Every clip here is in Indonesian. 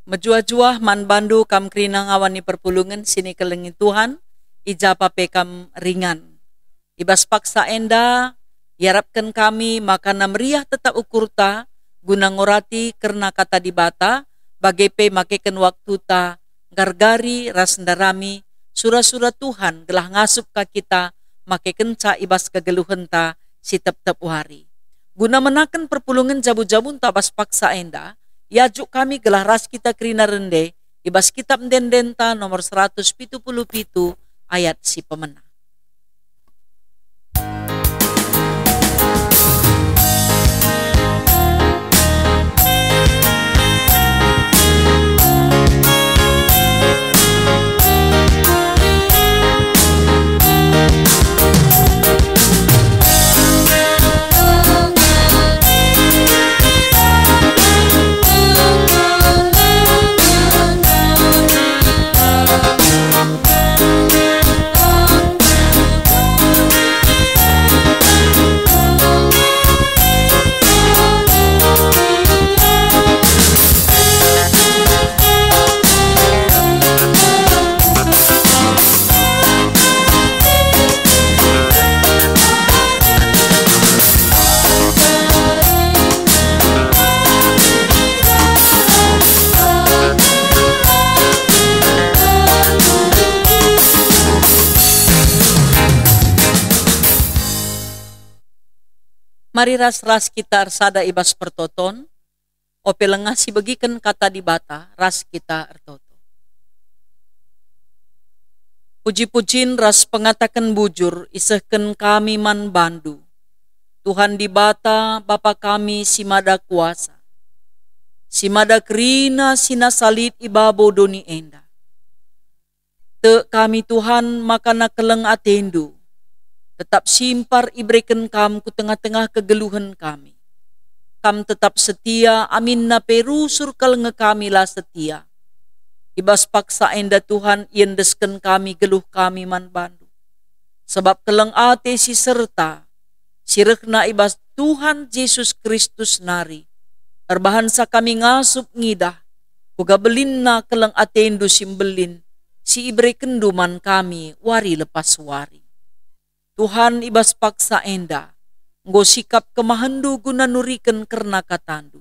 Menjua-jua man bandu kam krina ngawani perpulungan sini kelengi Tuhan, ijapa pe kam ringan. Ibas paksa enda, yarapkan kami makana meriah tetap ukurta, guna ngorati karena kata dibata, bagai pe makeken waktu ta, gargari rasndarami, surah-surah Tuhan gelah ngasup ka kita, makeken ca ibas kegeluhan ta, si tep-tep hari. Guna menakan perpulungan jabu-jabun tabas paksa enda, yajuk kami gelah ras kita krina rende, ibas kitab dendenta nomor 177 ayat si pemenang. Mari ras kita arsada ibas pertoton, ope lengasi bagikan kata di bata, ras kita ertoto. Puji-pujin ras pengatakan bujur, isehken kami man bandu. Tuhan di bata, Bapa kami simada kuasa. Simada kerina sina salit ibabo doni enda. Te kami Tuhan makana keleng atendu. Tetap simpar ibreken kam ku tengah-tengah kegeluhan kami. Kam tetap setia, amin na perusur kalenge kami lah setia. Ibas paksa enda Tuhan iendesken kami geluh kami man bandu. Sebab keleng ate si serta, sirekna ibas Tuhan Yesus Kristus nari. Erbahansa kami ngasup ngidah, kuga belinna keleng atendu simbelin, si ibreken duman kami wari lepas wari. Tuhan ibas paksa enda, nggo sikap kemahendu guna nuriken kerna katandu.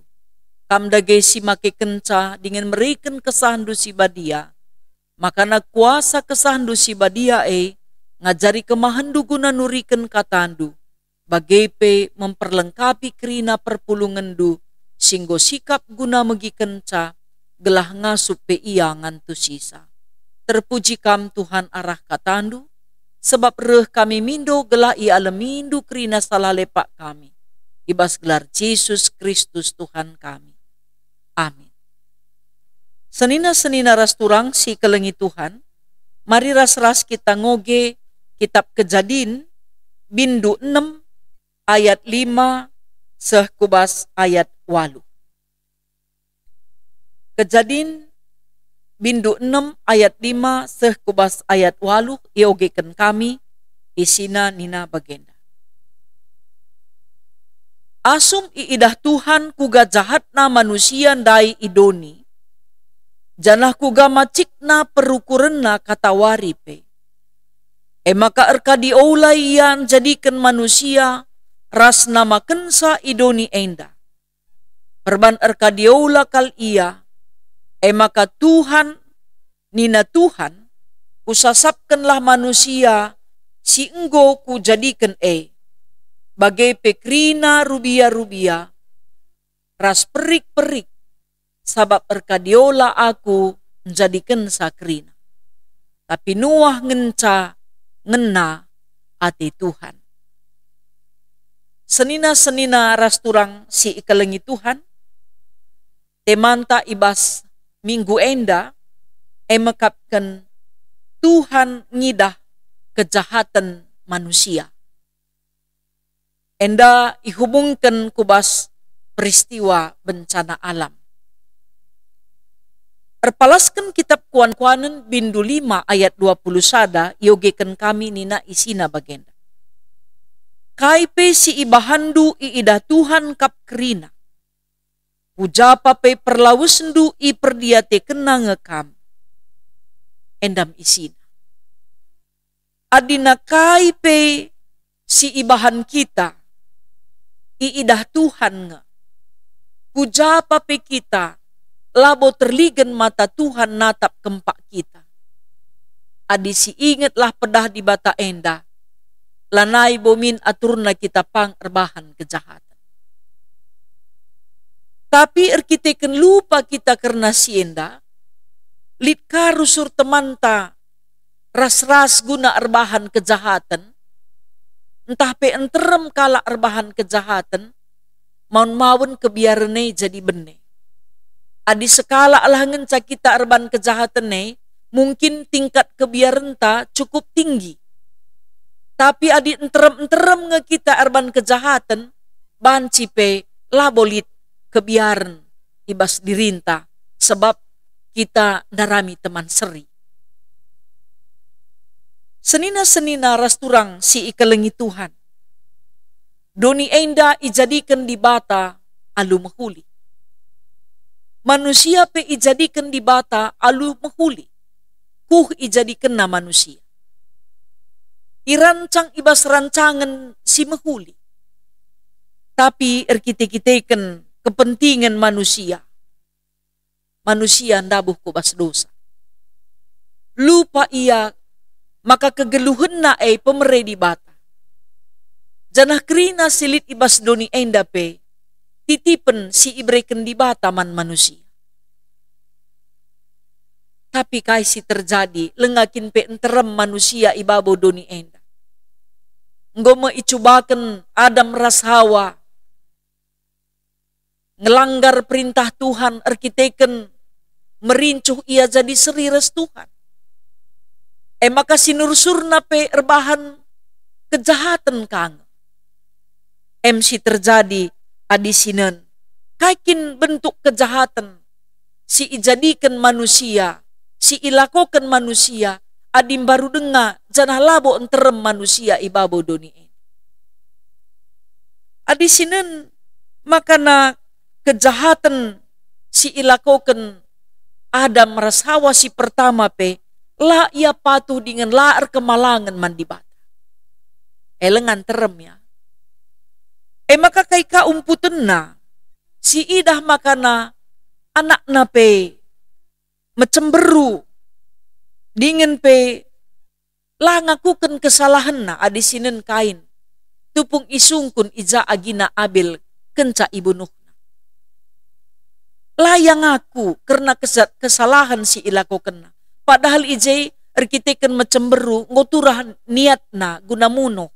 Kam dage si make kenca dengan meriken kesahandu si badia, makana kuasa kesahandu si badia ngajari kemahendu guna nuriken katandu, bagepe memperlengkapi kerina perpulungendu, singgo sikap guna megi kenca, gelah ngasup pe ia ngantu sisa. Terpuji kam Tuhan arah katandu, sebab reh kami mindo gelah ia lemindu kerina salah lepak kami. Ibas gelar Yesus Kristus Tuhan kami. Amin. Senina-senina ras turang si kelengi Tuhan, mari ras-ras kita ngoge kitab Kejadin, bindu 6 ayat 5 seh kubas ayat 8. Kejadin bindu 6 ayat 5 seh kubas ayat 8 iogekan kami isina nina bagenda. Asum iidah Tuhan kuga jahatna manusia dai idoni. Janah kuga macikna perukurenna katawari pe. Maka erka diolai yang jadikan manusia ras nama kensa idoni enda. Perban erka diola kal ia. Maka Tuhan, nina Tuhan, kusasapkanlah manusia, si enggo ku jadikan bagai pekrina rubia-rubia, ras perik-perik, sabab erkadiola aku menjadikan sakrina. Tapi nuah ngena ati Tuhan. Senina-senina ras turang si ikelengi Tuhan, temanta ibas minggu enda, mekapkan Tuhan ngidah kejahatan manusia. Enda ihubungkan kubas peristiwa bencana alam. Erpalaskan kitab kuan-kuanen bindu 5 ayat 20 sada, iogekan kami nina isina bagenda. Kaipe si ibahandu iidah Tuhan kap kerina. Pujapa pe perlawasendu I perdiate kena ngekam. Endam isina. Adina kai pe si ibahan kita. Iidah Tuhan nga. Pujapa pe kita. Labo terligan mata Tuhan natap kempak kita. Adi si ingatlah pedah di bata enda. Lanai bomin aturna kita pang erbahan kejahatan. Tapi erkiteken lupa kita karena sienda, lit karusur temanta, ras-ras guna erbahan kejahatan, entah pe enterem kala erbahan kejahatan, maun-maun kebiarane jadi bene. Adi sekala alangan kita erbahan kejahatan ne, mungkin tingkat kebiarenta cukup tinggi. Tapi adi enterem-enterem nge kita erbahan kejahatan, banci pe labolit kebiaran ibas dirinta sebab kita darami teman seri. Senina-senina rasturang si ikelengi Tuhan. Doni enda ijadikan di bata alu mahuli. Manusia pe ijadikan di bata alu mahuli. Kuh ijadikan na manusia. Irancang ibas rancangan si mahuli. Tapi erkite-kiteken kepentingan manusia. Manusia ndabuh kubas dosa. Lupa ia, maka kegeluhan na ay pemere di bata. Janah krina silit ibas doni endape, titipen si ibreken di bata man manusia. Tapi kaisi terjadi, lengakin pe enterem manusia ibabo doni enda. Ngoma icubakan Adam ras Hawa, ngelanggar perintah Tuhan, erkiteken merincuh ia jadi serius Tuhan. Maka sinursurna pe erbahan kejahatan kang. Si terjadi adisinen. Kaikin bentuk kejahatan si ijadikan manusia, si ilakokan manusia, adim baru denga janah labo enterem manusia ibabo doni. Adisinen makana kejahatan si ilakokan Adam ras Hawa si pertama pe, la ia patuh dengan laar kemalangan mandi bata. Lengan terem ya. Maka kai ka umputen na, si idah makana anak na pe, macemberu, dengan pe, la ngakukan kesalahan na adisinen kain, tupung isungkun ija agina Abel kenca ibu Nuh. Layang aku karena kesalahan si ilakokan. Padahal ije erkiteken macemberu ngoturah niatna guna muno.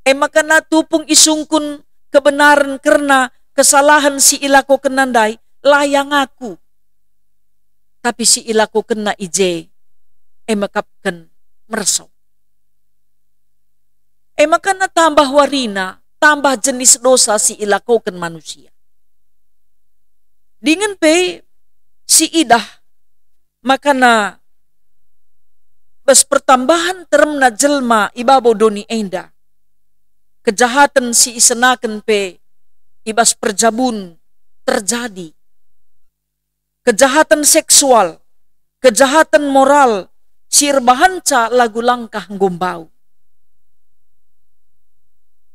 Maka na tupung isungkun kebenaran karena kesalahan si ilakokan nandai, layang aku. Tapi si ilakokan na ije makapkan meresaw. Maka na tambah warina, tambah jenis dosa si ilakokan manusia. Dengan pe si idah makana bas pertambahan teremna jelma ibabo doni enda. Kejahatan si isenaken pe ibas perjabun terjadi. Kejahatan seksual, kejahatan moral, si irbahanca lagu langkah gombau.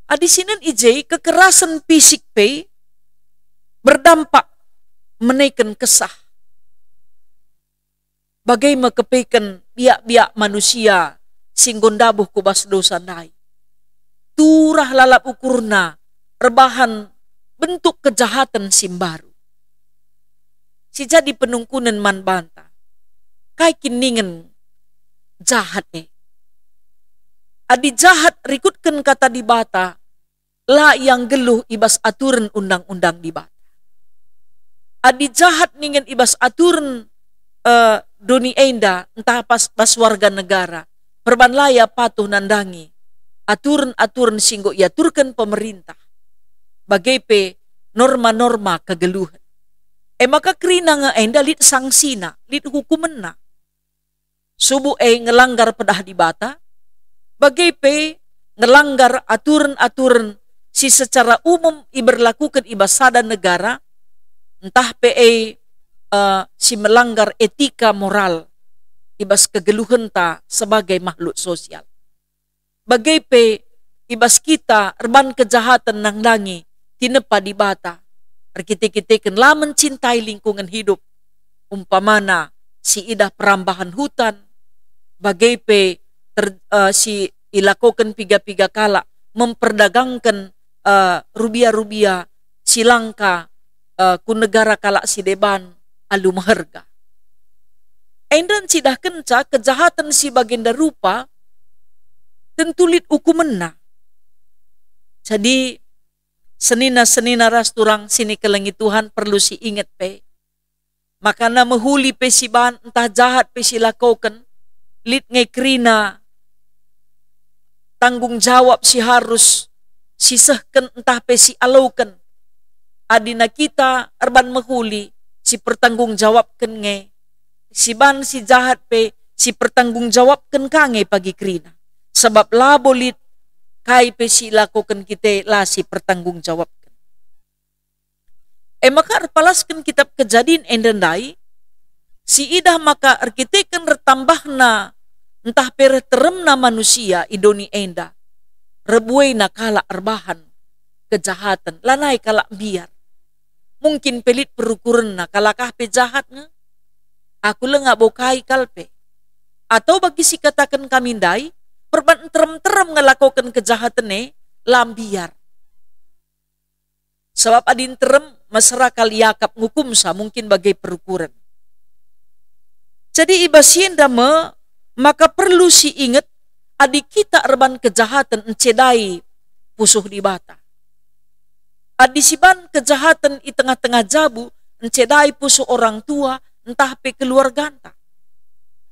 Adisinan ije kekerasan fisik pe berdampak menaikkan kesah. Bagai mekepekan biak-biak manusia singgondabuh kubas dosa nai. Turah lalap ukurna rebahan bentuk kejahatan simbaru. Si jadi penungkunan man banta. Kai kiningen jahat Adi jahat rikutkan kata di bata. La yang geluh ibas aturan undang-undang di bata. Adi jahat ningen ibas aturan doni enda entah pas warga negara perbanlaya patuh nandangi aturan-aturan singgo iaturkan pemerintah bagai pe norma-norma kegeluhan. Maka krina nga enda lit sangsina, lit hukumenna. Subu ngelanggar pedah di bata bagai pe ngelanggar aturan-aturan si secara umum iberlakukan ibasada negara, entah PE si melanggar etika moral ibas kegeluhan ta sebagai makhluk sosial. Bagai pe ibas kita erban kejahatan nang langi tinepa di bata. Arkite-kite lah mencintai lingkungan hidup. Umpamana si idah perambahan hutan, bagai pe si ilakokan piga-piga kala memperdagangkan rubia-rubia silangka ku negara kala si deban alu maharga. Endan sidah kenca kejahatan si baginda rupa tentulit ukumenna. Jadi senina rasturang sini kelengi Tuhan perlu si ingat pe. Makana mehuli pe si ban entah jahat pe si lakokan, lit ngekrina tanggung jawab si harus sisahkan entah pe si alaukan. Adina kita erban mehuli si pertanggung jawabkan nge. Si ban si jahat pe si pertanggung jawabkan kange pagi krina. Sebab labolit kai pe si lakukan kita lah si pertanggung jawabkan. Maka arpalaskan kitab Kejadian endendai si idah maka arkitekan retambahna entah pere teremna manusia idoni enda rebuai na kala erbahan kejahatan lanai kala biar mungkin pelit perukuran na kalakah pe jahat nga aku lenga bokai kalpe atau bagi si katakan kami dai perban terem-terem ngelakukan kejahatan lambiar sebab adin terem masyarakat yakap ngukum sa mungkin bagai perukuran. Jadi ibasien dama maka perlu si ingat adik kita erban kejahatan encedai pusuh di bata. Adi siban kejahatan di tengah-tengah jabu encedai pusuh orang tua entah pe keluarga anta.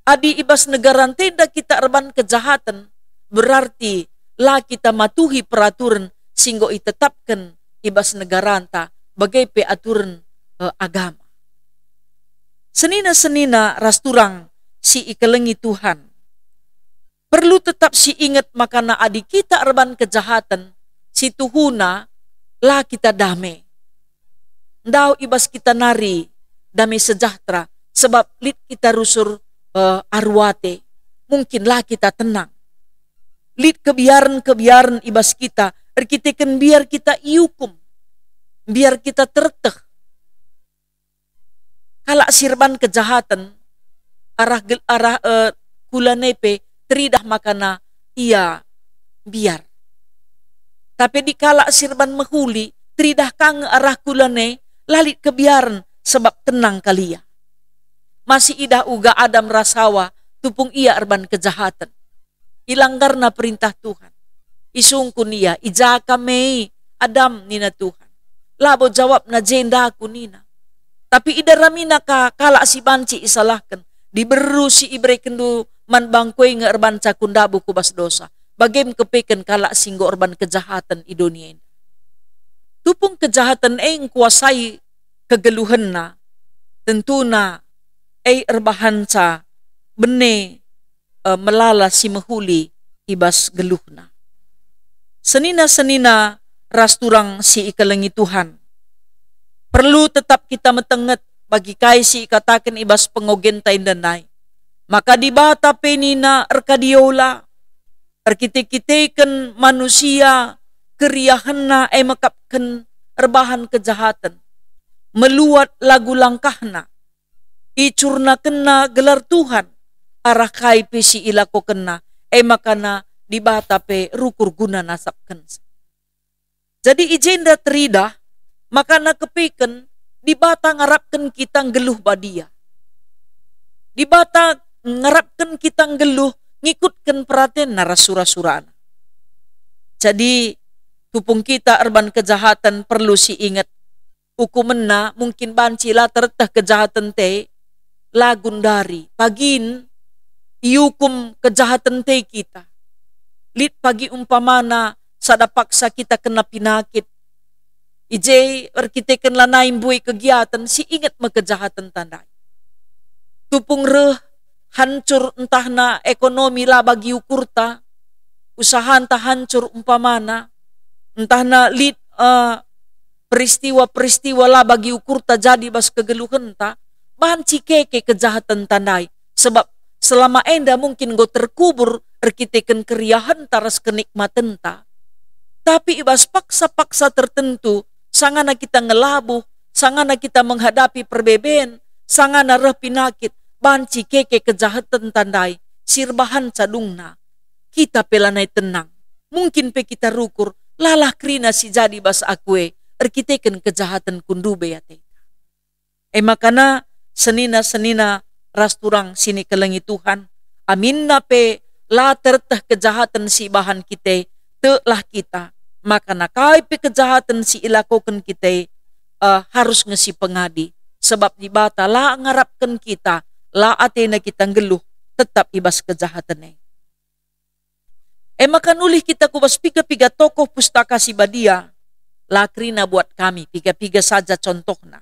Adi ibas negara tenda kita erban kejahatan berarti lah kita matuhi peraturan singgo itetapkan ibas negara anta bagai pe aturan agama. Senina rasturang si ikelengi Tuhan. Perlu tetap si ingat makana adi kita erban kejahatan si tuhuna lah kita damai. Ndau ibas kita nari damai sejahtera sebab lit kita rusur arwate mungkinlah kita tenang. Lit kebiaran ibas kita erkitekan biar kita iukum biar kita terteh. Kala sirban kejahatan arah kulanepe teridah makana ia biar. Tapi di kala sirban mehuli teridah kang arah kulane lalit kebiaran sebab tenang kalia. Masih idah uga Adam rasawa tupung ia erban kejahatan. Ilanggarna perintah Tuhan. Isungkun ia ijaka mei Adam nina Tuhan. Labo jawab na jenda aku nina. Tapi idaramina ka kala si banci isalahkan. Diberu si ibre kendu man bangkoi nga erban cakundabu kubas dosa. Bagem kepeken kala singgo erban kejahatan idonien. Tupung kejahatan eng kuasai kegeluhan na. Tentu na erbahan sa bene melala si mehuli ibas geluhna. Senina rasturang si ikelengi Tuhan. Perlu tetap kita metenget bagi kai si ikatakan ibas pengogen taindanay. Maka di bata penina erkadiola, erkite-kiteken manusia keriahan na makapken erbahan kejahatan. Meluat lagu langkahna, icurna kena gelar Tuhan, arah kai pe si ilako kena, makana di bata pe rukur guna nasapken. Jadi ijenda teridah, maka nakepeken di bata ngarapkan kita ngeluh badia. Di bata ngarapkan kita ngeluh ngikutkan perhatian narasura-surana. Jadi tupung kita erban kejahatan perlu si ingat hukumenna mungkin bancila tertah kejahatan te lagundari pagin iukum kejahatan te kita. Lit pagi umpamana sada paksa kita kena pinakit. Ije erkitekan lanaim buai kegiatan si ingat kejahatan tandai. Tupung reh hancur entah na ekonomi lah bagi ukurta. Usaha entah hancur umpamana. entah na lit peristiwa-peristiwa lah bagi ukur ta jadi bas kegeluhan ta, banci keke kejahatan tandai. Sebab selama enda mungkin go terkubur erkiteken keriahan taras kenikmatan ta. Tapi ibas paksa-paksa tertentu, sangana kita ngelabuh, sangana kita menghadapi perbeben, sangana reh pinakit, banci keke kejahatan tandai, sirbahan cadungna. Kita pelanai tenang. Mungkin pe kita rukur, lalah krina si jadi bas akue, erkiteken kejahatan kundube ya te. Makana senina-senina rasturang sini kelengi Tuhan, amin na pe la terteh kejahatan si bahan kita, telah kita, maka nakai pe kejahatan si ilakokan kita, harus ngesi pengadi. Sebab di bata la ngarapkan kita, la atena kita ngeluh, tetap ibas kejahatannya. Maka nulih kita kubas piga-piga tokoh pustaka si Badia, lakrina buat kami, piga-piga saja contohna,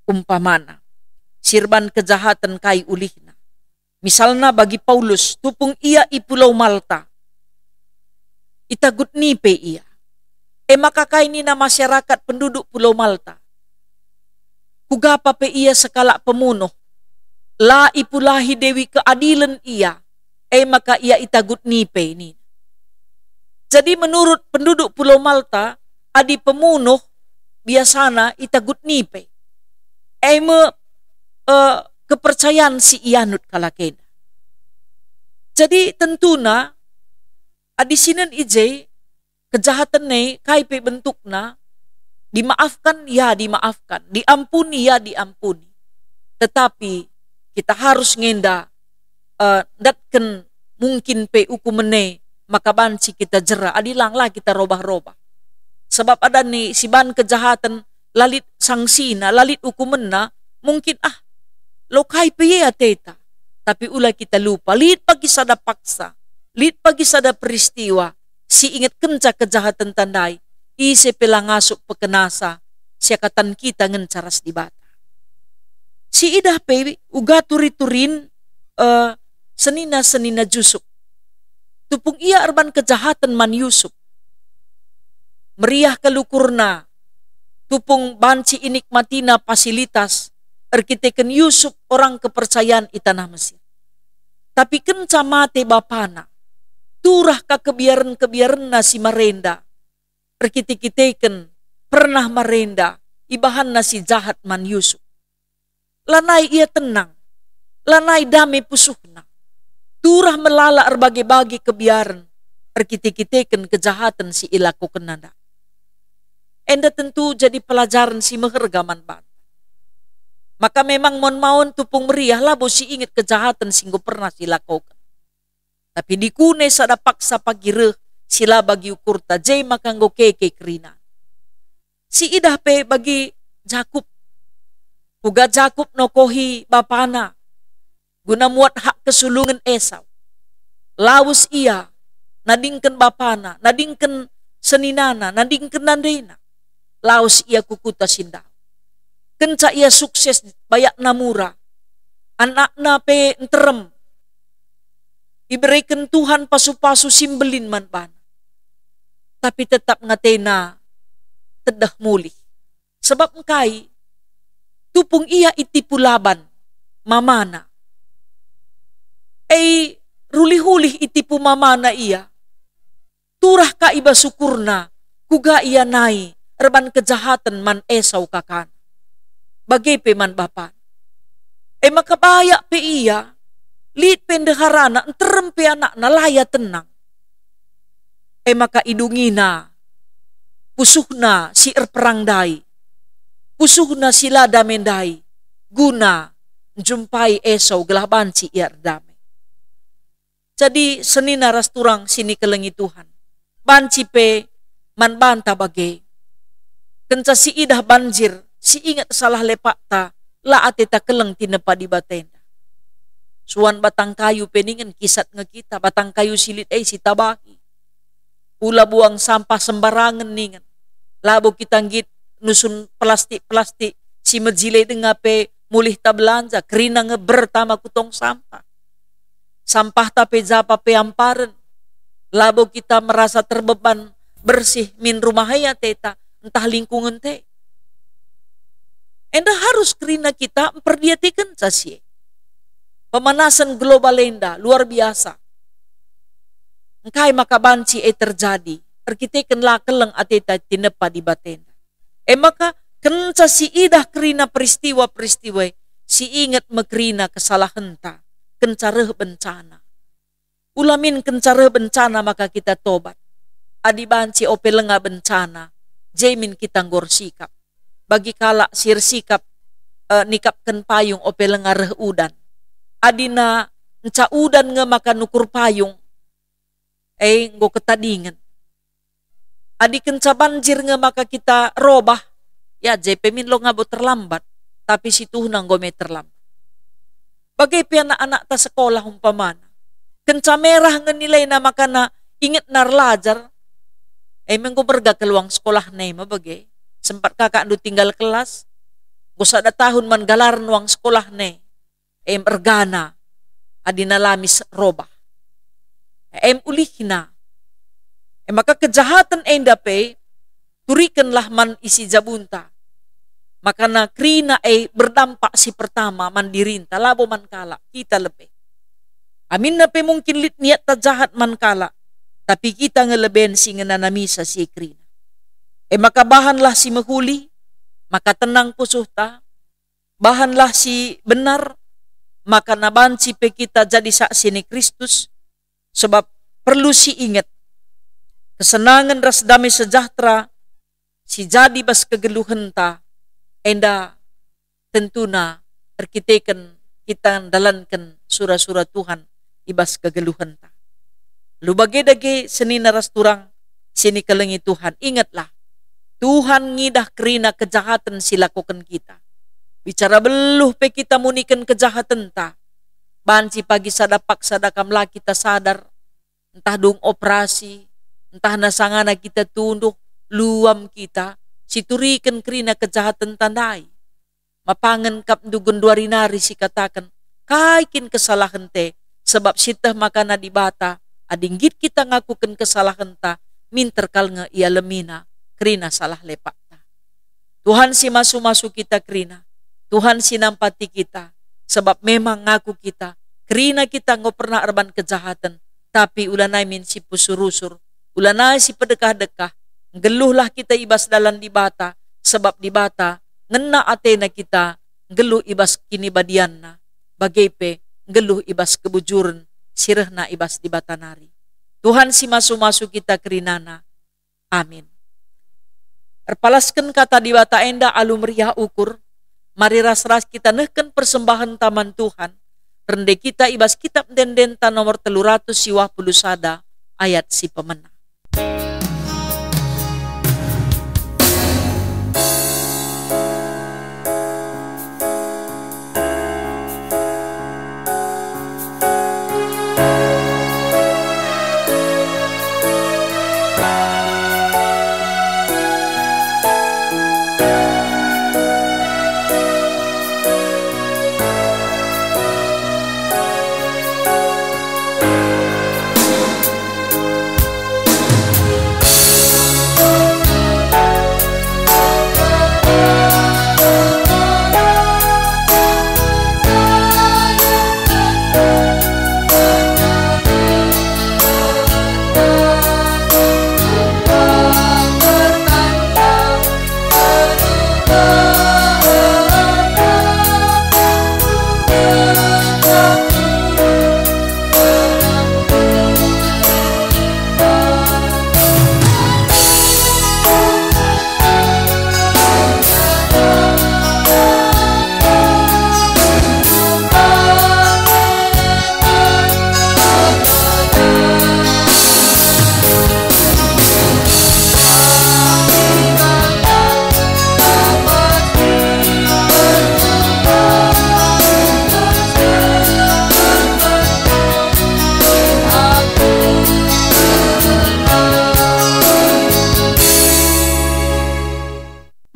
umpamana, sirban kejahatan kai ulihna. Misalnya bagi Paulus, tupung ia i Pulau Malta, itagut nipe ia. Maka kainina masyarakat penduduk Pulau Malta, kugapa pe ia sekala pemunuh, la ipulahi dewi keadilan ia, maka ia itagut nipe ini. Jadi menurut penduduk Pulau Malta, adi pemunuh biasana itagut nipe. Kepercayaan si ianut kalakena. Jadi tentuna adi sinan ije kejahatan ne kaipe bentukna dimaafkan ya dimaafkan, diampuni ya diampuni. Tetapi kita harus ngenda datken mungkin pe ukumene maka banci kita jera, adilang lah kita robah-robah. Sebab ada nih si ban kejahatan, lalit sangsina, lalit hukumenna, mungkin lo kai piye teta. Tapi ulah kita lupa, lit pagi sada paksa, lit pagi sada peristiwa, si ingat kenca kejahatan tandai, ise pelang asuk pekenasa, siakatan kita ngencaras di bata. Si idah pe uga turi-turin senina-senina jusuk. Tupung ia arban kejahatan man Yusuf. Meriah kelukurna. Tupung banci inikmatina fasilitas. Erkiteken Yusuf orang kepercayaan i tanah Mesir. Tapi kenca mate bapana. Turah ka kebiaran-kebiaran na si marenda. Erkitikiteken pernah marenda. Ibahan na si jahat man Yusuf. Lanai ia tenang. Lanai damai pusuhna. Turah melala erbagi-bagi kebiaran, erkitik-kitikan kejahatan si ilaku kenanda. Enda tentu jadi pelajaran si mehergaman ban. Maka memang mon-maun tupung meriah lah si ingat kejahatan singgo pernah si lakukan. Tapi dikune sada paksa pagireh sila bagi ukur tajay makanggo keke kerina. Si idah pe bagi Jakub. Puga Jakub nokohi bapana. Guna muat hak kesulungan Esau. Laus ia, nadingken bapana, nadingken seninana, nadingken nandena. Laus ia kukuta sindau. Kenca ia sukses bayak namura. Anakna pe enterem. Iberikan Tuhan pasu-pasu simbelin man bana. Tapi tetap ngatena tedah mulih. Sebab engkai, tupung ia itipulaban, mamana. Ruli-hulih itipu mamana ia. Turah ka iba syukurna, kuga ia nai, erban kejahatan man Esau kakan. Bagai pe man bapan. Makabayak pe iya, lit pendeharana, enterem pe anak na laya tenang. Maka idungina, pusuhna si erperang dai, pusuhna si lada mendai, guna jumpai Esau gelah banci ia erdamai. Jadi senina rasturang sini kelengi Tuhan. Banci pe man banta bagai. Kenca si idah banjir, si ingat salah lepak ta, la ateta keleng tinepa di batenda. Suan batang kayu peningan kisat ngekita, batang kayu silit si tabahi. Ula buang sampah sembarangan ningan. Labo kita ngit nusun plastik-plastik, si mejile denga pe mulih ta belanja, kerina ngeber tama kutong sampah. Sampah tapi japa pe amparan. Labo kita merasa terbeban bersih min rumah haya teta, entah lingkungan te. Enda harus kerina kita memperdiatikan sasi. Pemanasan global enda luar biasa. Engkai maka banci terjadi. Arkitekenlah keleng ateta tinepa di batenda. Maka kenca si idah kerina peristiwa-peristiwa, si ingat mekerina kesalahan ta, kencareh bencana. Ulamin kencareh bencana maka kita tobat. Adi banci ope lenga bencana, jamin kita ngor sikap. Bagi kalak sir sikap nikapkan payung ope lenga reh udan. Adina nca udan nge maka nukur payung, nggo ketadingan. Adi kenca banjir nge maka kita robah, ya JP min lo ngabo terlambat, tapi situ nanggo me terlambat. Bagai anak-anak ta sekolah umpamana, kenca merah nge nilai na maka na inget narlajar, menggo berga ke luang sekolah nema bagai, sempat kakak andu tinggal kelas, gusa ada tahun man galar nuang sekolah ne, ergana, adina lamis robah. Ulihna, maka kejahatan endape turikanlah man isi jabunta. Maka na krina berdampak si pertama mandirinta labo man kala kita lebih. Amin na pe mungkin niat ta jahat man kala, tapi kita ngeleben si ngenanamisa si krina. Maka bahanlah si mahuli, maka tenang pusuh ta. Bahanlah si benar, maka nabanci pe kita jadi saksi ni Kristus. Sebab perlu si ingat kesenangan ras damai sejahtera si jadi bas kegeluhan ta enda tentuna arkiteken kita dalankan surah-surah Tuhan ibas kegeluhan ta. Lu bage-dage seni naras turang sini kelengi Tuhan, ingatlah Tuhan ngidah kerina kejahatan si lakukan kita. Bicara beluh pe kita munikan kejahatan ta. Banci pagi sadapak sadakam lah kita sadar, entah dong operasi, entah nasangana kita tunduk, luam kita, siturikan kerina kejahatan tandai. Mapangan kap dugun duarinari si katakan, kaikin kesalahan te, sebab sitah makana di bata, adinggit kita ngakukan kesalahan ta, minterkal nge ia lemina, kerina salah lepak ta. Tuhan si masu-masu kita kerina, Tuhan si nampati kita, sebab memang ngaku kita, kerina kita nggak pernah erban kejahatan, tapi ulanai min si pusurusur, ulanai si pedekah-dekah, geluhlah kita ibas dalam di bata, sebab di bata, ngena atena kita, geluh ibas kini badianna, bagaipe, geluh ibas kebujuran, sirehna ibas di bata nari. Tuhan si masu-masu kita kerinana, amin. Erpalaskan kata di bata enda alumriah ukur, mari ras-ras kita nehken persembahan taman Tuhan, rende kita ibas kitab dendenta nomor 300 siwah puluh sada ayat si pemenang.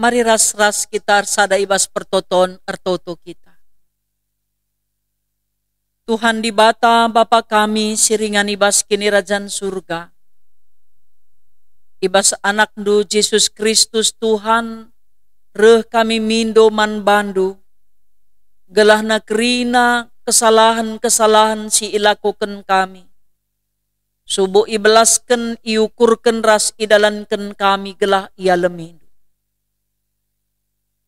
Mari ras-ras kita sada ibas pertoton ertoto kita. Tuhan di bata Bapa kami siringan ibas kini rajan surga. ibas anak du Jesus Kristus Tuhan, reh kami mindo man bandu, gelah na kerina kesalahan-kesalahan si ilakukan kami. Subuh ibelaskan iukurkan ras idalankan kami gelah ia lemindo.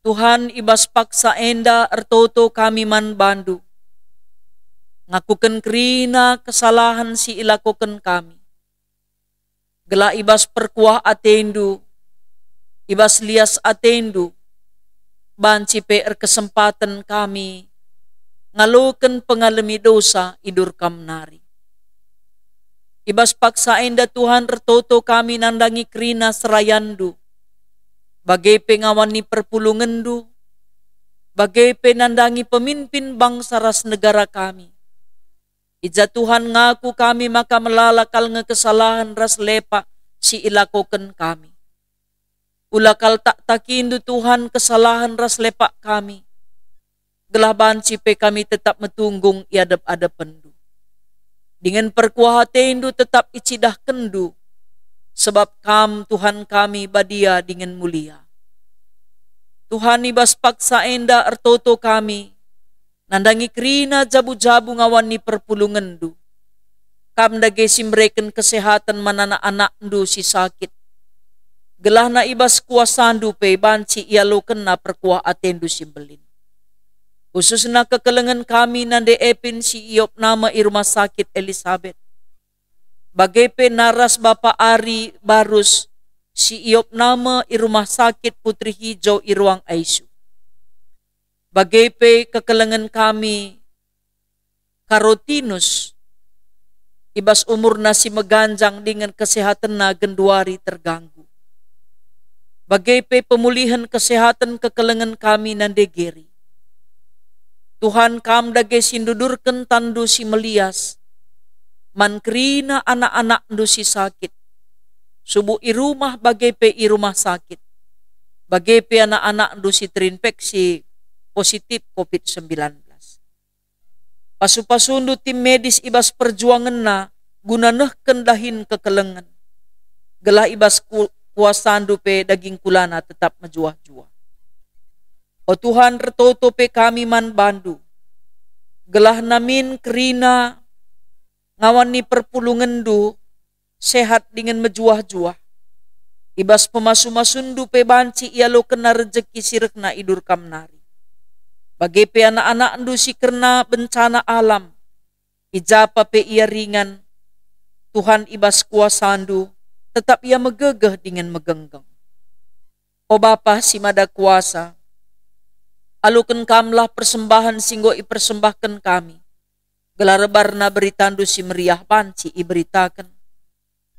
Tuhan ibas paksa enda ertoto kami man bandu. Ngakukan kerina kesalahan si ilakukan kami. Gelah ibas perkuah atendu, ibas lias atendu, banci PR kesempatan kami, ngalukan pengalami dosa idur kamnari. Ibas paksa enda Tuhan ertoto kami nandangi kerina serayandu, bagai pengawan ni perpulungandu, bagai penandangi pemimpin bangsa ras negara kami. Ija Tuhan ngaku kami maka melalakal ngekesalahan ras lepa si ilakukan kami. Ulakal tak takindu Tuhan kesalahan ras lepak kami. Gelah banci pe kami tetap metunggung iadap-adap pendu. Dengan perkuah tendu tetap icidah kendu. Sebab kam Tuhan kami badia dengan mulia. Tuhan ibas paksa enda ertoto kami. Nandangi kerina jabu-jabu ngawan ni perpulungandu. Kam dage simreken kesehatan manana anak ndu si sakit. Gelah na ibas kuasandu pe banci ialoken na perkuah atendu simbelin. Khusus na kekelengan kami nande epin si iop nama i rumah sakit Elizabeth. Bagepe naras Bapa Ari Barus si iop nama i rumah sakit Putri Hijau i ruang ICU. Bagepe kekelengan kami Karotinus ibas umur na si meganjang dengan kesehatan na genduari terganggu. Bagepe pemulihan kesehatan kekelengan kami nande geri. Tuhan kam dage sindudurken tandu si melias. Man kerina anak-anak ndu si sakit. Subuh i rumah bagepe i rumah sakit. Bagepe anak-anak ndu si terinfeksi positif COVID-19. Pasu-pasundu tim medis ibas perjuangan na guna neh kendahin kekelengan. Gelah ibas kuasandu pe daging kulana tetap mejuah-juah. O Tuhan retoto pe kami man bandu. Gelah namin kerina ngawan ni perpulungandu sehat dengan mejuah-juah. Ibas pemasu-masundu pe banci ialo kena rejeki sirikna idur kamnari. Bagepe anak-anak ndu si kerna bencana alam. Ijapa pe ia ringan. Tuhan ibas kuasandu tetap ia megegeh dengan megenggeng. O Bapa si mada kuasa, alukan kamlah persembahan singgo ipersembahkan kami. Gelarabarna beritandu si meriah banci iberitakan.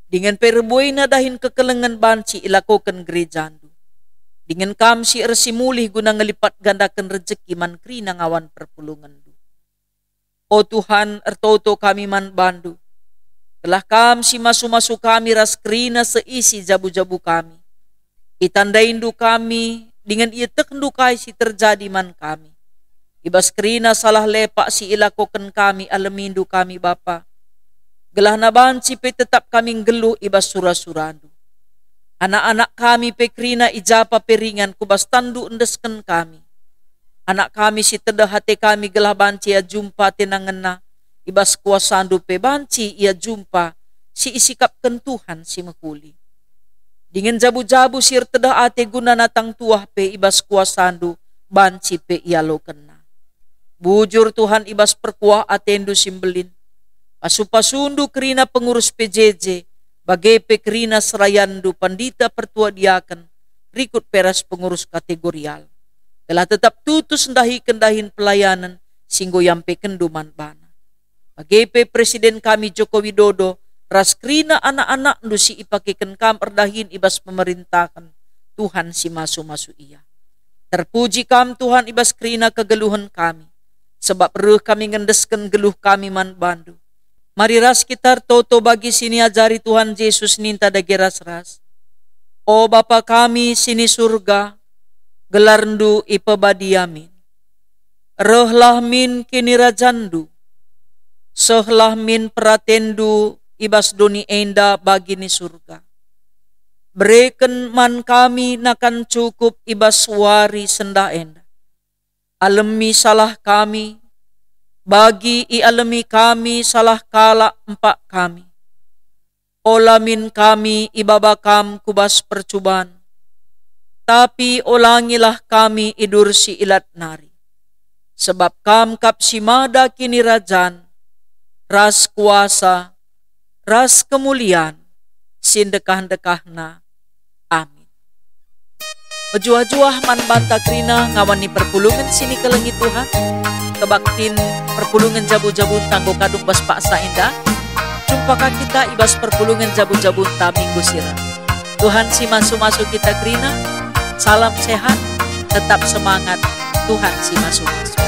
Dengan perbuina dahin kekelengan banci ilakukan gerejandu. Dengan kam si ersi mulih guna ngelipat gandakan rezeki man krina ngawan perpulungandu. O Tuhan ertoto kami man bandu. Telah kam si masu-masu kami ras krina seisi jabu-jabu kami. Itandaindu kami dengan ia tekndukai si terjadi man kami. Ibas krina salah lepak si ilakukan kami alamindu kami Bapa. Gelah nabanci pe tetap kami geluh ibas surah-surandu. Anak-anak kami pe krina ijapa peringan kubas tandu endesken kami. Anak kami si tedah hati kami gelah banci ia jumpa tenangena. Ibas kuasandu pe banci ia jumpa si isikapkan Tuhan si mekuli. Dengan jabu-jabu sir tedah ate guna natang tuah pe ibas kuasandu banci pe ia lo kena. Bujur Tuhan ibas perkuah atendu simbelin. Pasu-pasundu kerina pengurus PJJ, bagepe kerina serayandu pandita pertua diaken, rikut peras pengurus kategorial. Telah tetap tutus ndahi kendahin pelayanan, singgo yampe kenduman bana. Bagepe Presiden kami Joko Widodo, ras kerina anak-anak ndu si ipakekan kam erdahin ibas pemerintahan, Tuhan si masu-masu ia. Terpuji kam Tuhan ibas kerina kegeluhan kami, sebab reuh kami ngendesken geluh kami man bandu. Mari ras kita toto bagi sini ajari Tuhan Yesus ninta dage ras-ras. O Bapa kami sini surga, gelarndu ipebadiamin. Rehlah min kini rajandu, sehlah min peratendu ibas doni enda bagi ni surga. Bereken man kami nakan cukup ibas wari senda enda. Alemi salah kami, bagi ialemi kami salah kala empak kami. Olamin kami ibabakam kubas percubaan, tapi olangilah kami idur si ilat nari. Sebab kam kap simada kini rajan, ras kuasa, ras kemuliaan, sindekah-dekahna. Amin. Bejuah-juah man banta krina ngawani perpulungan sini kelengi Tuhan. Kebaktin perpulungan jabu-jabun tanggo kadung bas paksa indah. Jumpakah kita ibas perpulungan jabu-jabun ta minggu sira. Tuhan si masuk-masuk kita krina. Salam sehat, tetap semangat. Tuhan si masuk-masuk.